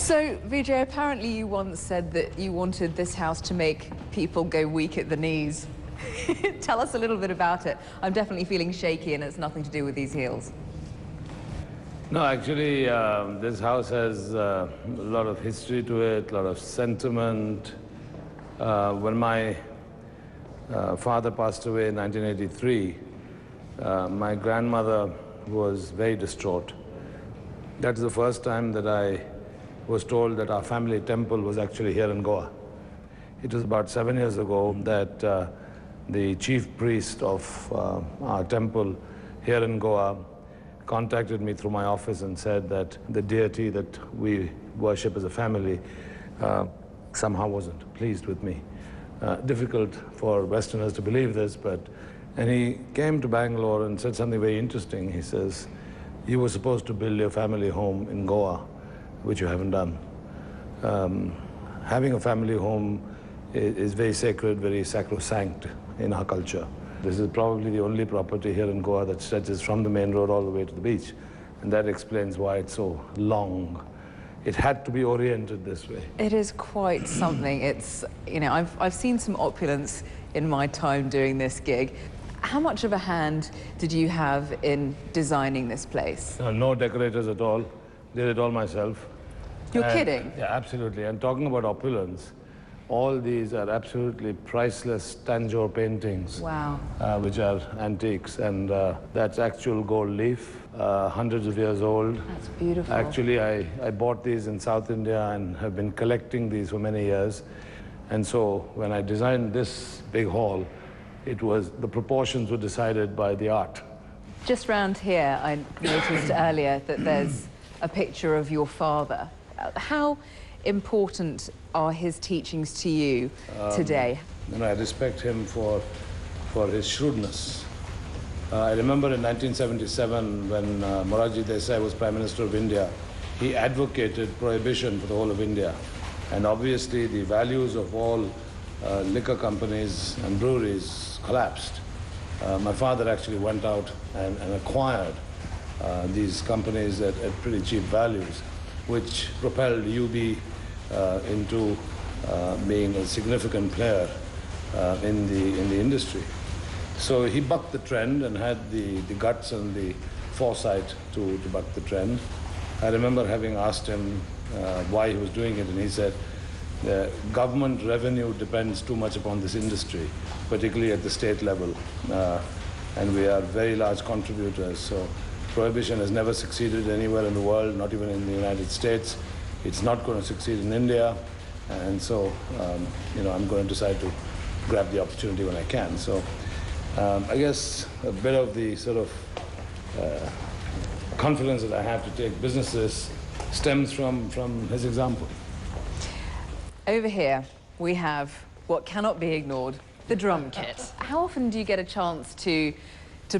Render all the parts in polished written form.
So, Vijay, apparently you once said that you wanted this house to make people go weak at the knees. Tell us a little bit about it. I'm definitely feeling shaky and it's nothing to do with these heels. No, actually, this house has a lot of history to it, a lot of sentiment. When my father passed away in 1983, my grandmother was very distraught. That's the first time that I was told that our family temple was actually here in Goa. It was about 7 years ago that the chief priest of our temple here in Goa contacted me through my office and said that the deity that we worship as a family somehow wasn't pleased with me. Difficult for Westerners to believe this, and he came to Bangalore and said something very interesting. He says, you were supposed to build your family home in Goa, which you haven't done. Having a family home is very sacred, very sacrosanct in our culture. This is probably the only property here in Goa that stretches from the main road all the way to the beach. And that explains why it's so long. It had to be oriented this way. It is quite something. It's, you know, I've seen some opulence in my time doing this gig. How much of a hand did you have in designing this place? No decorators at all. Did it all myself. You're kidding? Yeah, absolutely. And talking about opulence, all these are absolutely priceless Tanjore paintings. Wow. Which are antiques. And that's actual gold leaf, hundreds of years old. That's beautiful. Actually, I bought these in South India and have been collecting these for many years. And so when I designed this big hall, the proportions were decided by the art. Just round here, I noticed earlier that there's a picture of your father. How important are his teachings to you today? I respect him for his shrewdness. I remember in 1977 when Morarji Desai was Prime Minister of India, he advocated prohibition for the whole of India. And obviously the values of all liquor companies and breweries collapsed. My father actually went out and acquired these companies at pretty cheap values, which propelled UB into being a significant player in the industry. So he bucked the trend and had the guts and the foresight to buck the trend. I remember having asked him why he was doing it, and he said, government revenue depends too much upon this industry, particularly at the state level, and we are very large contributors. So prohibition has never succeeded anywhere in the world, not even in the United States. It's not going to succeed in India, and so I'm going to decide to grab the opportunity when I can. So I guess a bit of the sort of confidence that I have to take businesses stems from his example. Over here, we have what cannot be ignored, the drum kit. How often do you get a chance to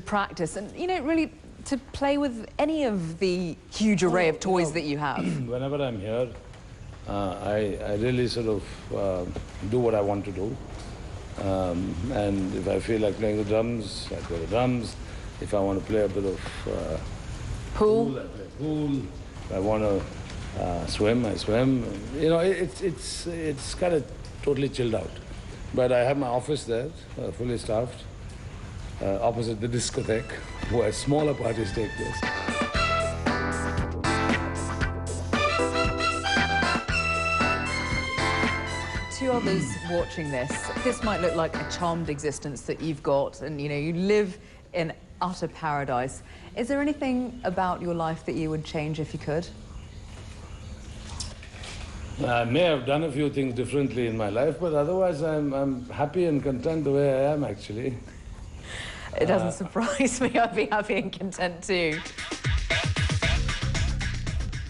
practice and, really to play with any of the huge array of toys that you have? Whenever I'm here, I really sort of do what I want to do. And if I feel like playing the drums, I play the drums. If I want to play a bit of pool, I play pool. If I want to swim, I swim. It's kind of totally chilled out. But I have my office there, fully staffed, opposite the discotheque, where smaller parties take place. To others watching this might look like a charmed existence that you've got, and you live in utter paradise. Is there anything about your life that you would change if you could? I may have done a few things differently in my life, but otherwise I'm happy and content the way I am, actually. It doesn't surprise me. I'd be happy and content too.